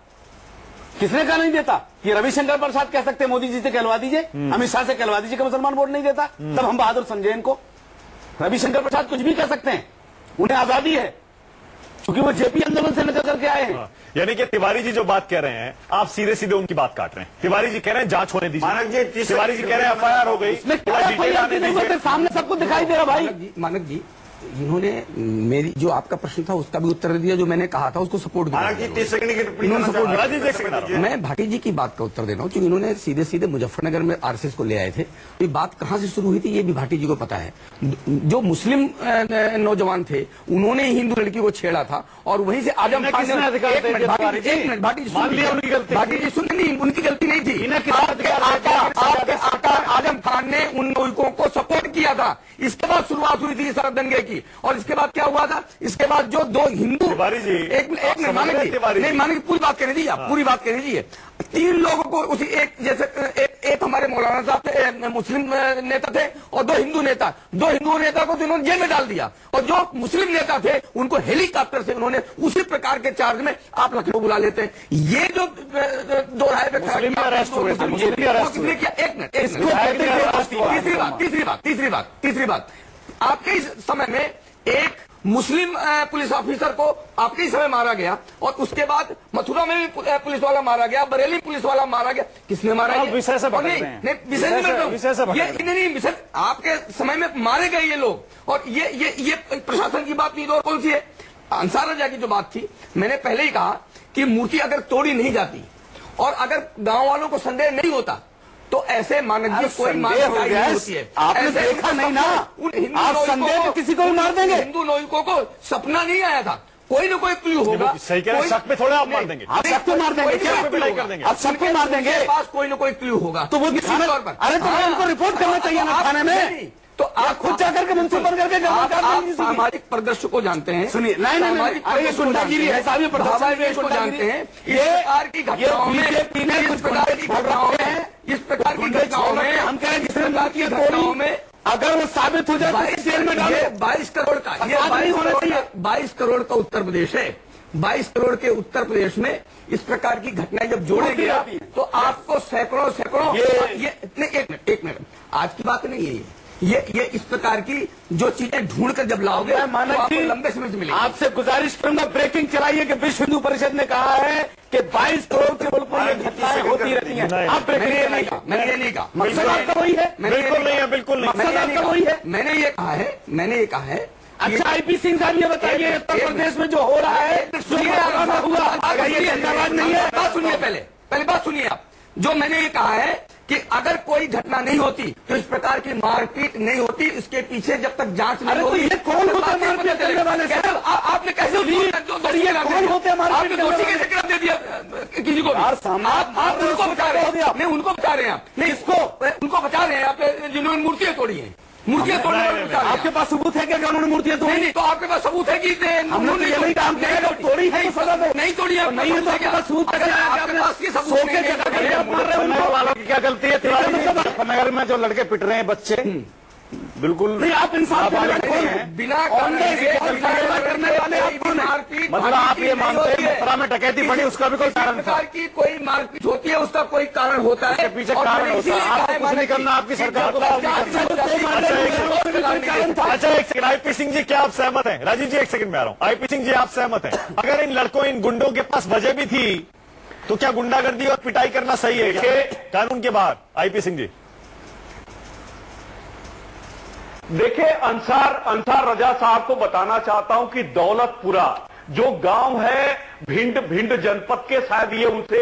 किसने कहा नहीं देता? ये रविशंकर प्रसाद कह सकते हैं मोदी जी से कहलवा दीजिए, अमित शाह से कहलवा दीजिए कि मुसलमान वोट नहीं देता, तब हम बहादुर समझे इनको। रविशंकर प्रसाद कुछ भी कह सकते हैं, उन्हें आजादी है, क्योंकि वो जेपी आंदोलन से निकल करके आए हैं। यानी कि तिवारी जी जो बात कह रहे हैं, आप सीधे सीधे उनकी बात काट रहे हैं। तिवारी जी कह रहे हैं जांच होने दीजिए। मानक जी, तिवारी जी कह रहे हैं एफआईआर हो गई, सामने सबको दिखाई दे रहा भाई। मानक जी, इन्होंने मेरी जो आपका प्रश्न था उसका भी उत्तर दिया, जो मैंने कहा था उसको सपोर्ट किया। मैं भाटी जी की बात का उत्तर दे रहा हूँ, क्योंकि इन्होंने सीधे सीधे मुजफ्फरनगर में आरएसएस को ले आए थे। तो ये बात कहाँ से शुरू हुई थी ये भी भाटी जी को पता है। जो मुस्लिम नौजवान थे उन्होंने हिंदू लड़की को छेड़ा था, और वहीं से आजम खान ने भाटी जी सुन, नहीं उनकी गलती नहीं थी। आजम खान ने उन लोगों को सपोर्ट किया था। इसके बाद शुरुआत हुई थी सड़क दंगे की, और इसके बाद क्या हुआ था? इसके बाद जो दो हिंदू एक मिनट मानक जी पूरी बात कहने दीजिए, आप पूरी बात कहने दीजिए। 3 लोगों को उसी एक जैसे एक हमारे मौलाना साहब मुस्लिम नेता थे और 2 हिंदू नेता, 2 हिंदू नेता को तो इन्होंने जेल में डाल दिया, और जो मुस्लिम नेता थे उनको हेलीकॉप्टर से उन्होंने उसी प्रकार के चार्ज में आप लखनऊ बुला लेते हैं। ये जो 2 राय पे तीसरी बात आपके इस समय में एक मुस्लिम पुलिस ऑफिसर को आपके ही समय मारा गया, और उसके बाद मथुरा में भी पुलिस वाला मारा गया, बरेली पुलिस वाला मारा गया। किसने मारा? विषय से विषय आपके समय में मारे गए ये लोग, और ये प्रशासन की बात नहीं तो और कौन सी है? अंसार रजा की जो बात थी, मैंने पहले ही कहा कि मूर्ति अगर तोड़ी नहीं जाती और अगर गांव वालों को संदेह नहीं होता तो ऐसे मानक जी कोई मार नहीं होती है। आपने देखा नहीं ना, आप संदेह में किसी को भी मार देंगे। हिंदू नागरिकों को सपना नहीं आया था, कोई ना कोई क्लू होगा। सही कह रहे हैं, शक पे थोड़ा आप मार देंगे, आप सबको मार देंगे, क्या पिटाई कर देंगे, आप सबको मार देंगे। पास कोई ना कोई क्लू होगा तो वो किसी तौर पर, अरे तो उनको रिपोर्ट करना चाहिए ना थाने में। तो आप खुद जाकर के म्युनिसिपल करके सामाजिक परिदृश्य को जानते हैं। सुनिए, नहीं गुंडागिरी है साहब, ये को जानते हैं। इस प्रकार की घटनाओं में इस प्रकार की घटनाओं में हम कह रहे हैं, जिस प्रकार की घटनाओं में अगर वो साबित हो जाए तो जेल में डालो। 22 करोड़ का ये 22 करोड़ का उत्तर प्रदेश है। 22 करोड़ के उत्तर प्रदेश में इस प्रकार की घटनाएं जब जोड़ेंगे तो आपको सैकड़ों एक मिनट आज की बात नहीं है ये इस प्रकार की जो चीजें ढूंढ कर जब लाओगे तो आपको लंबे समय से मिलेगी। आपसे गुजारिश करूंगा ब्रेकिंग चलाइए कि विश्व हिंदू परिषद ने कहा है कि 22 करोड़ के मुल्क में ये घटनाएं होती रहती हैं। मैंने ये नहीं कहा, मकसद आपका वही है। बिल्कुल नहीं है, बिल्कुल नहीं, मकसद आपका वही है। मैंने ये कहा है। अच्छा आईपी सिंह साहब ये बताइए, उत्तर प्रदेश में जो हो रहा है नहीं है। बात सुनिए, पहले बात सुनिए आप। जो मैंने ये कहा है कि अगर कोई घटना नहीं होती तो इस प्रकार की मारपीट नहीं होती, इसके पीछे जब तक जांच नहीं होती। ये कौन होता है मारपीट करने वाले? आपने कैसे कौन होते हैं मारपीट? दोषी कैसे करार दे दिया किसी को? आप उनको बचा रहे हैं, नहीं उनको बचा रहे हैं आप, नहीं इसको उनको बचा रहे हैं आप, जिन्होंने मूर्तियां तोड़ी हैं। मूर्तियां तोड़ने वाले आपके पास सबूत है क्या कि उन्होंने मूर्तियां तोड़ी? नहीं, तो आपके पास सबूत है कि उन्होंने तोड़ी है, नहीं तोड़ी है, नहीं तो आपके पास सबूत वालों की क्या गलती है? नगर में जो लड़के पिट रहे हैं बच्चे, बिल्कुल नहीं, आप इंसाफ बिना करने वाले मतलब आप ये मानते हैं मथुरा में डकैती पड़ी उसका भी कोई कारण था की कोई मारपीट होती है उसका कोई कारण होता है, पीछे कारण होता है, आपको कुछ नहीं करना, आपकी सरकार को। अच्छा एक सेकंड, आईपी सिंह जी क्या आप सहमत हैं? राजीव जी एक सेकंड में आ रहा हूं। आईपी सिंह जी आप सहमत हैं? अगर इन लड़कों इन गुंडों के पास वजह भी थी तो क्या गुंडागर्दी और पिटाई करना सही है क्या कानून के बाहर? आईपी सिंह जी देखिए, अंसार रजा साहब को बताना चाहता हूं कि दौलतपुरा जो गांव है भिंड जनपद के, शायद ये उनसे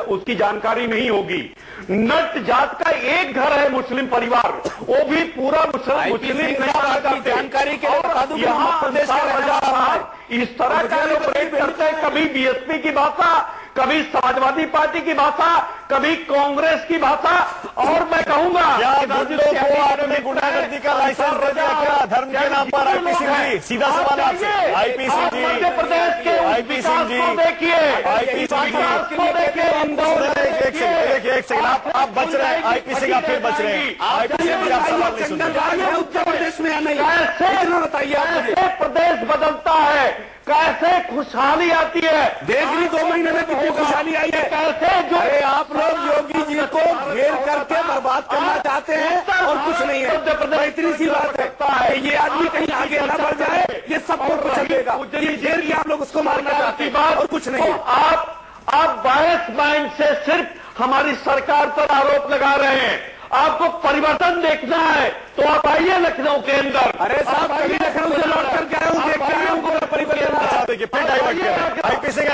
उसकी जानकारी नहीं होगी। नट जात का एक घर है मुस्लिम परिवार, वो भी पूरा मुस्लिम जानकारी के यहाँ प्रदेश इस तरह का ऑपरेट करते हैं, कभी बीएसपी की भाषा, कभी समाजवादी पार्टी की भाषा, कभी कांग्रेस की भाषा। और मैं कहूंगा आपने गुंडागर्दी का लाइसेंस दे दिया क्या धर्म के नाम पर? आईपी सिंह जी सीधा सवाल आपसे। आईपी सिंह जी, मध्य प्रदेश के आईपी सिंह जी देखिए, आईपी सिंह जी देखिए एक सेकंड, आप बच रहे हैं। आईपी सिंह आप फिर बच रहे हैं। आईपी सिंह जी आप सवाल नहीं सुन रहे। उत्तर प्रदेश में नहीं, कैसे बताइए कैसे प्रदेश बदलता है, कैसे खुशहाली आती है? देख ली 2 महीने में कितनी खुशहाली आई है। कैसे जो अरे आप लोग योगी जी को घेर करके बर्बाद करना चाहते हैं और कुछ नहीं है। इतनी सी बात है, ये आदमी कहीं आगे न बढ़ जाए, ये सब चलेगा। ये घेर के आप लोग उसको मारना चाहते हैं और कुछ नहीं है। आप बायस माइंड से सिर्फ हमारी सरकार पर आरोप लगा रहे हैं। आपको परिवर्तन देखना है तो आप आइए लखनऊ के अंदर। अरे साहब, कभी लखनऊ से लौट कर गए हूँ, देखते हैं हमको परिवर्तन। देखिए फिर डाइवर्ट किया आईपी सिंह,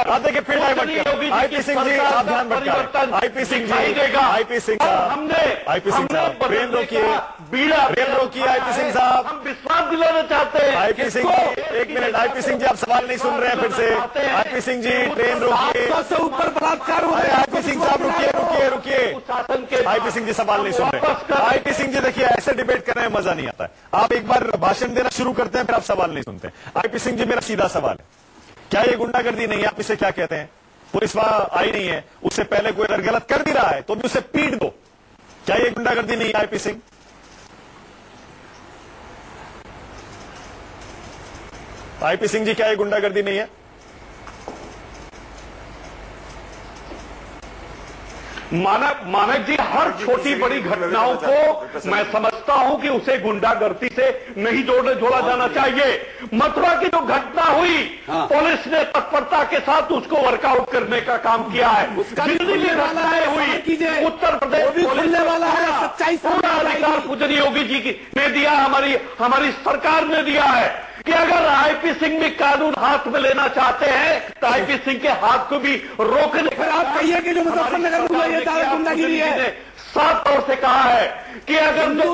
आप देखिए फिर डाइवर्ट किया। आईपी सिंह जी आप ध्यान भटका। आईपी सिंह जी, आईपी सिंह साहब, हमने आईपी सिंह साहब ट्रेन रोकिए, ट्रेन रोकिए। आईपी सिंह साहब हम विश्वास दिलाना चाहते हैं। आईपी सिंह जी एक मिनट, आईपी सिंह जी आप सवाल नहीं सुन रहे हैं फिर से। आईपी सिंह जी ट्रेन रोकिए। से ऊपर बलात्कार हुआ है। आईपी सिंह साहब रुकिए। शासन के आईपी सिंह जी सवाल नहीं सुन रहे। आईपी सिंह जी देखिए ऐसे डिबेट करने में मजा नहीं आता है। आप एक बार भाषण देना शुरू करते हैं फिर आप सवाल नहीं सुनते। आईपी सिंह जी मेरा सीधा सवाल है, क्या ये गुंडागर्दी नहीं है? आप इसे क्या कहते हैं? पुलिस वहां आई नहीं है, उससे पहले कोई अगर गलत कर भी रहा है तो भी उसे पीट दो, क्या ये गुंडागर्दी नहीं है? आईपी सिंह, आईपी सिंह जी क्या ये गुंडागर्दी नहीं है? मानक जी, हर छोटी बड़ी घटनाओं को मैं समझता हूं कि उसे गुंडागर्दी से नहीं जोड़ा जाना चाहिए। मथुरा की जो घटना हुई, पुलिस ने तत्परता के साथ उसको वर्कआउट करने का काम किया है। दिल्ली में घटनाएं हुई, उत्तर प्रदेश पुलिस वाला है, सच्चाई पूरा अधिकार पूजनीय योगी जी ने दिया, हमारी सरकार ने दिया है कि अगर आईपी सिंह भी कानून हाथ में लेना चाहते हैं तो आईपी सिंह के हाथ को भी रोकने। फिर आप कहिए कि जो मुजफ्फरनगर में हुआ ये गुंडागिरी है। साफ तौर से कहा है कि अगर जो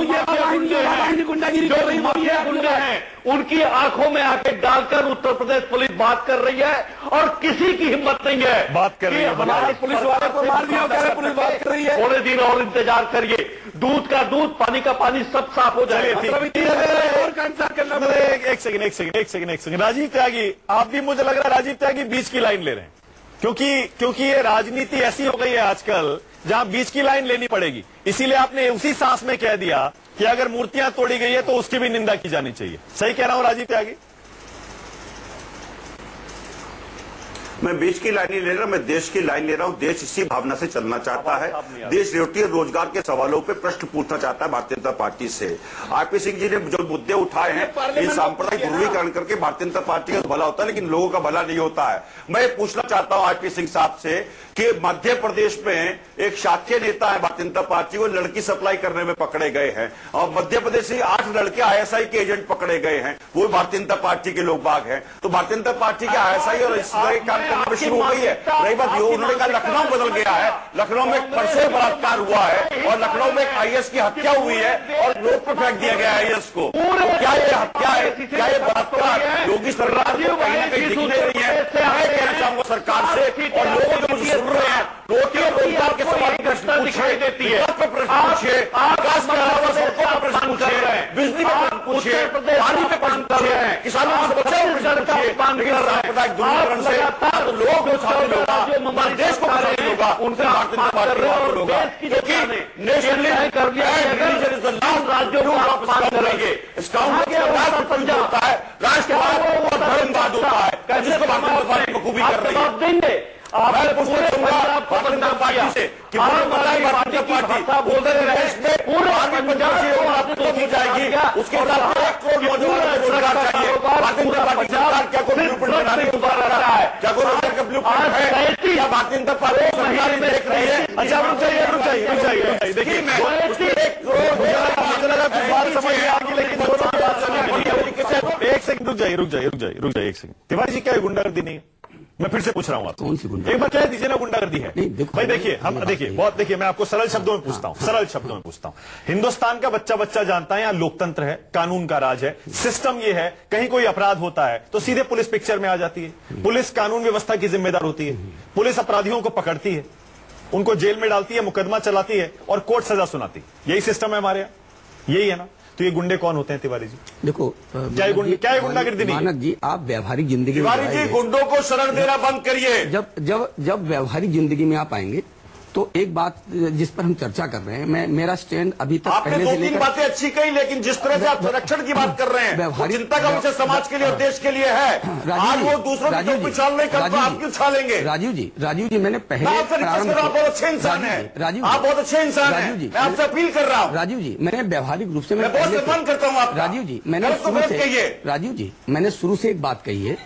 गुंडागिरी गुंडे हैं उनकी आंखों में आके डालकर उत्तर प्रदेश पुलिस बात कर रही है और किसी की हिम्मत नहीं है बात कर रही है। हमारे पुलिस वाले को मार दिया, पुलिस बात कर रही है। थोड़े दिन और इंतजार करिए, दूध का दूध, पानी का पानी, सब साफ हो जाएगा। एक सेकंड राजीव त्यागी, आप भी मुझे लग रहा है राजीव त्यागी बीच की लाइन ले रहे हैं, क्योंकि ये राजनीति ऐसी हो गई है आजकल जहां बीच की लाइन लेनी पड़ेगी। इसीलिए आपने उसी सांस में कह दिया कि अगर मूर्तियां तोड़ी गई है तो उसकी भी निंदा की जानी चाहिए। सही कह रहा हूं राजीव त्यागी? मैं बीच की लाइन नहीं ले रहा, मैं देश की लाइन ले रहा हूं। देश इसी भावना से चलना चाहता है। देश रोटी और रोजगार के सवालों पे प्रश्न पूछना चाहता है भारतीय जनता पार्टी से। आईपी सिंह जी ने जो मुद्दे उठाए हैं, ये सांप्रदायिक ध्रुवीकरण करके भारतीय जनता पार्टी का भला होता है लेकिन लोगों का भला नहीं होता है। मैं ये पूछना चाहता हूं आईपी सिंह साहब से कि मध्य प्रदेश में एक शाक्य नेता है भारतीय जनता पार्टी, वो लड़की सप्लाई करने में पकड़े गए हैं और मध्य प्रदेश से 8 लड़के आईएसआई के एजेंट पकड़े गए हैं, वो भारतीय जनता पार्टी के लोग बाग हैं। तो भारतीय जनता पार्टी के आईएसआई और इस तरह के काम करना शुरू हो गई है। रही बात ये, उन्होंने कहा लखनऊ बदल गया है, लखनऊ में परसे बलात्कार हुआ है और लखनऊ में एक आईएएस की हत्या हुई है और रोड पर फेंक दिया गया आईएएस को। क्या ये हत्या है, क्या ये बलात्कार योगी सरकार को कहीं ना कहीं दिख नहीं रही है? मैं कहना चाहूंगा सरकार से और लोगों को सुन रहे हैं, रोटी और रोजगार के सवाल घटना दिखाई देती है। आकाश में प्रश्न पूछ रहे हैं, बिजली पे प्रश्न पूछिए, पानी पे प्रश्न कर रहे हैं, किसानों से बचाओ प्रश्न पूछिए, लगातार लोग जो हमारे देश को खराब होगा उनसे कर दिया राज्यों को अपमान करेंगे। पंजाब होता है, राष्ट्र के बाद वो धर्मवाद होता है, जिसको बखूबी कर रही है। देंगे आप पूछूंगा पार्टी से कि भारतीय पार्टी बोलते रहे पूरे पंजाब से दी जाएगी, उसके साथ 1 करोड़ नौजवानों को रोजगार चाहिए। भारतीय जनता पार्टी सरकार क्या कोई ब्लूप्रिंट बनाने को उतार रहा है? क्या कोई रोजगार का ब्लूप्रिंट है? क्या भारतीय जनता पार्टी सरकार में देख रही है? अच्छा रुक जाइए, देखिए मैं 1 करोड़ बात समझ में आ गई, लेकिन एक सेकंड रुक जाइए एक सेकंड। तिवारी जी, क्या गुंडागर्दी नहीं है? मैं फिर से पूछ रहा हूं आपको, कौन सी गुंडागर्दी? एक बार कह दीजिए ना गुंडागर्दी है। भाई देखिए मैं आपको सरल शब्दों में पूछता हूं, हिंदुस्तान का बच्चा बच्चा जानता है, यहाँ लोकतंत्र है, कानून का राज है, सिस्टम ये है, कहीं कोई अपराध होता है तो सीधे पुलिस पिक्चर में आ जाती है। पुलिस कानून व्यवस्था की जिम्मेदार होती है, पुलिस अपराधियों को पकड़ती है, उनको जेल में डालती है, मुकदमा चलाती है और कोर्ट सजा सुनाती है। यही सिस्टम है हमारे यहाँ, यही है ना? तो ये गुंडे कौन होते हैं तिवारी जी? देखो, क्या गुंडागर्दी नहीं? मानक जी, आप व्यवहारिक जिंदगी तिवारी जी गुंडों को शरण देना बंद करिए। जब व्यवहारिक जिंदगी में आप आएंगे तो एक बात जिस पर हम चर्चा कर रहे हैं, मेरा स्टैंड अभी तक आपने 2-3 बातें अच्छी कही, लेकिन जिस तरह से आप संरक्षण की बात कर रहे हैं, वो चिंता का विषय समाज के लिए और देश के लिए है। आज वो दूसरों की जो उछाल नहीं करता, आप क्यों उछालेंगे? राजीव जी, मैंने पहले आप बहुत अच्छे इंसान है, आप बहुत अच्छे इंसान है, मैं आपसे अपील कर रहा हूँ। राजीव जी, मैंने व्यवहारिक रूप से मैं बहुत सम्मान करता हूँ आपका। राजीव जी, मैंने शुरू से एक बात कही है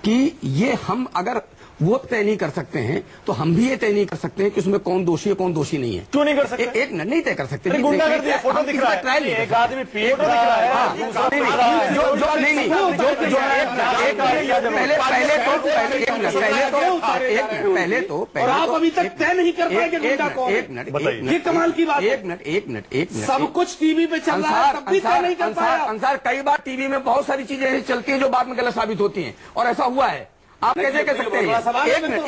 कि ये हम अगर वो तय नहीं कर सकते हैं तो हम भी ये तय नहीं कर सकते हैं कि उसमें कौन दोषी है कौन दोषी नहीं है। क्यों नहीं कर सकते? एक नहीं तय कर सकते। गुंडागर्दी है, फोटो दिख रहा है, ट्रायल एक आदमी फोटो दिख रहा है, पहले तो आप अभी तक तय नहीं कर पाए कि गुंडा कौन है। एक मिनट, ये कमाल की बात। एक मिनट, सब कुछ टीवी पे चल रहा है, तब भी तय नहीं कर पाया। अंसार, कई बार टीवी में बहुत सारी चीजें ऐसी चलती हैं जो बाद में गलत साबित होती हैं, और ऐसा हुआ है। आप कैसे कह सकते हैं? एक मिनट,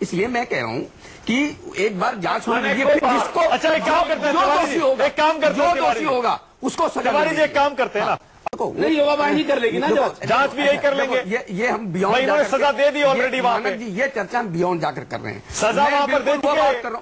इसलिए मैं कह रहा हूं कि एक बार जांच होनी चाहिए, जिसको अच्छा एक काम करते हैं, जो दोषी होगा, एक काम करते हैं, जो दोषी होगा उसको सजा जी एक काम करते हैं ना, नहीं होगा वाहिनी कर लेगी ना, जांच भी यही कर लेंगे। ये हम बियॉन्ड सजा दे दी ऑलरेडी वहां पे। ये चर्चा हम बियॉन्ड जाकर कर रहे हैं। सजा वहां पर दे दी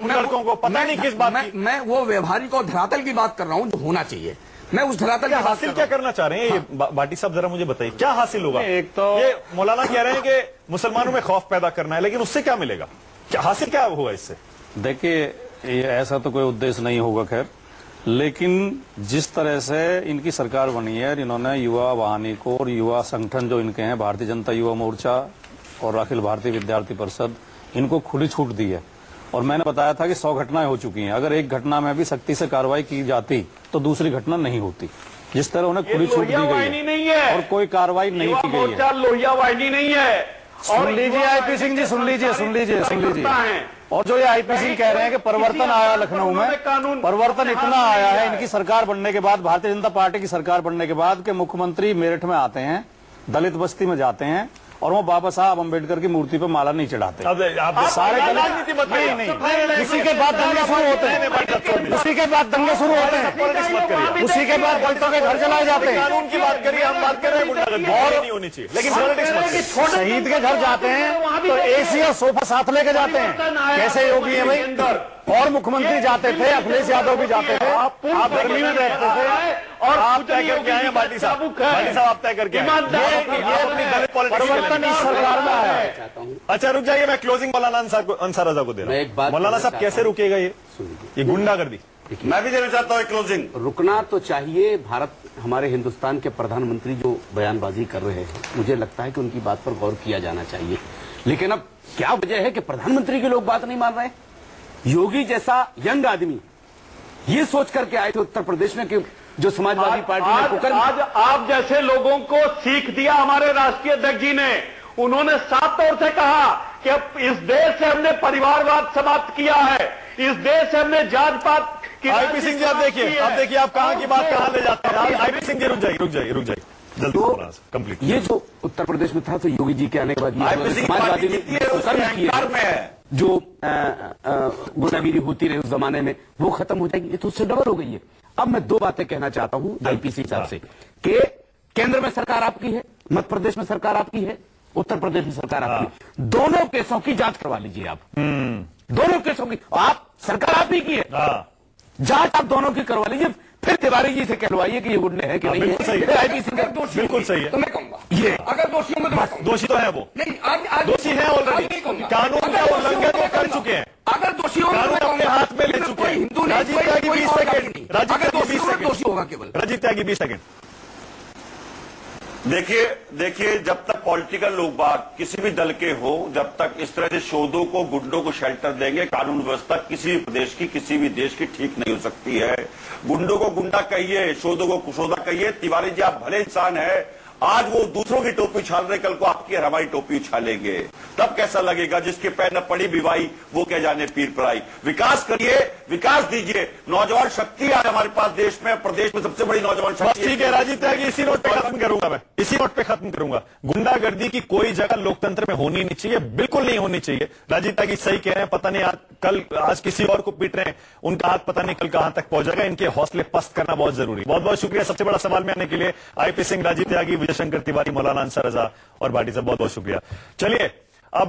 लड़कों को, पता नहीं किस बात। मैं वो व्यवहारिक और धरातल की बात कर रहा हूं जो होना चाहिए। मैं उस धरातल क्या हासिल क्या करना चाह रहे हैं? ये भाटी साहब जरा मुझे बताइए, क्या हासिल होगा? एक तो ये मौलाना कह रहे हैं कि मुसलमानों में खौफ पैदा करना है, लेकिन उससे क्या मिलेगा? क्या हासिल क्या होगा इससे? देखिए, ये ऐसा तो कोई उद्देश्य नहीं होगा खैर, लेकिन जिस तरह से इनकी सरकार बनी है, इन्होंने युवा वाहिनी को और युवा संगठन जो इनके हैं, भारतीय जनता युवा मोर्चा और अखिल भारतीय विद्यार्थी परिषद, इनको खुली छूट दी है। और मैंने बताया था कि 100 घटनाएं हो चुकी हैं, अगर एक घटना में भी सख्ती से कार्रवाई की जाती तो दूसरी घटना नहीं होती। जिस तरह उन्हें खुली छूट दी गई है और कोई कार्रवाई नहीं की गई है। लोहिया वाहिनी नहीं है। सुन लीजिए आईपी सिंह जी, सुन लीजिए। और जो ये आईपी सिंह कह रहे हैं कि परिवर्तन आया लखनऊ में, परिवर्तन इतना आया है इनकी सरकार बनने के बाद, भारतीय जनता पार्टी की सरकार बनने के बाद, कि मुख्यमंत्री मेरठ में आते हैं, दलित बस्ती में जाते हैं और वो बाबा साहब अम्बेडकर की मूर्ति पर माला नहीं चढ़ाते। सारे नहीं, उसी के बाद दंगे शुरू होते हैं, उसी के बाद दलितों के घर जलाए जाते हैं। कानून की बात करिए, हम बात कर रहे हैं और नहीं होनी चाहिए, लेकिन शहीद के घर जाते हैं तो एसी और सोफा साथ लेके जाते हैं। कैसे योगी है भाई? और मुख्यमंत्री जाते थे, अखिलेश यादव भी जाते थे, आप गर्मी में रहते थे और आप तय करके आए हैं। भाटी साहब आप तय करके परिवर्तन इस सरकार में है। अच्छा रुक जाइए, मैं क्लोजिंग मौलाना अंसार रजा को दे रहा हूँ। मौलाना साहब कैसे रुकेगा ये गुंडागर्दी? मैं भी देना चाहता हूँ क्लोजिंग। रुकना तो चाहिए। हमारे हिंदुस्तान के प्रधानमंत्री जो बयानबाजी कर रहे हैं, मुझे लगता है कि उनकी बात पर गौर किया जाना चाहिए। लेकिन अब क्या वजह है कि प्रधानमंत्री के लोग बात नहीं मान रहे? योगी जैसा यंग आदमी ये सोच करके आए थे उत्तर प्रदेश में कि जो समाजवादी पार्टी ने आज आप जैसे लोगों को सीख दिया हमारे राष्ट्रीय अध्यक्ष जी ने। उन्होंने साफ तौर से कहा कि अब इस देश से हमने परिवारवाद समाप्त किया है, इस देश से हमने जात पात की। आईपी सिंह जी आप देखिए आप कहां की बात कहां ले जाते हैं। आईपी सिंह जी रुक जाइए जल्दी। ये जो उत्तर प्रदेश में था तो योगी जी के आने के बाद समाजवादी ने जो गुंडागिरी होती रही उस जमाने में वो खत्म हो जाएगी। ये तो उससे डबल हो गई है। अब मैं दो बातें कहना चाहता हूं आईपीसी हिसाब से कि केंद्र में सरकार आपकी है, मध्य प्रदेश में सरकार आपकी है, उत्तर प्रदेश में सरकार आपकी है। दोनों केसों की जांच करवा लीजिए आप। दोनों केसों की आप सरकार आप ही की है, जांच आप दोनों की करवा लीजिए। फिर तिवारी जी से कहलवाइए कि ये गुंडे हैं कि नहीं है। आईपीसी बिल्कुल सही है। तो मैं कहूंगा ये अगर दोषियों में दोषी तो है वो नहीं, आज दोषी है ऑलरेडी, कानून का उल्लंघन वो कर चुके हैं। अगर दोषियों कानून अपने हाथ में ले चुके हैं। हिंदू राजीव त्यागी 20 सेकंड, राजीव त्यागी 20 सेकंड, दोषी होगा केवल राजीव त्यागी 20 सेकंड। देखिए जब तक पॉलिटिकल लोग बात किसी भी दल के हो, जब तक इस तरह से शोधों को, गुंडों को शेल्टर देंगे, कानून व्यवस्था किसी भी प्रदेश की, किसी भी देश की ठीक नहीं हो सकती है। गुंडों को गुंडा कहिए, शोधों को कुशोदा कहिए। तिवारी जी आप भले इंसान है, आज वो दूसरों की टोपी उछाल रहे, कल को आपकी और हमारी टोपी उछालेंगे, तब कैसा लगेगा? जिसके पैर न पड़ी बिवाई वो क्या जाने पीर पराई। विकास करिए, विकास दीजिए। नौजवान शक्ति आज हमारे पास देश में, प्रदेश में सबसे बड़ी नौजवान शक्ति। ठीक है राजीव त्यागी, इसी नोट पे खत्म करूंगा मैं, इसी नोट पे खत्म करूंगा। गुंडागर्दी की कोई जगह लोकतंत्र में होनी नहीं चाहिए, बिल्कुल नहीं होनी चाहिए। राजीव त्यागी सही कह रहे हैं, पता नहीं आज किसी और को पीट रहे हैं, उनका हाथ पता नहीं कल कहां तक पहुंच जाएगा। इनके हौसले पस्त करना बहुत जरूरी। बहुत बहुत शुक्रिया सबसे बड़ा सवाल में आने के लिए आईपी सिंह, राजीव त्यागी, विजय शंकर तिवारी, मौलाना अंसार रजा और भाटी साहब, बहुत बहुत शुक्रिया। चलिए अब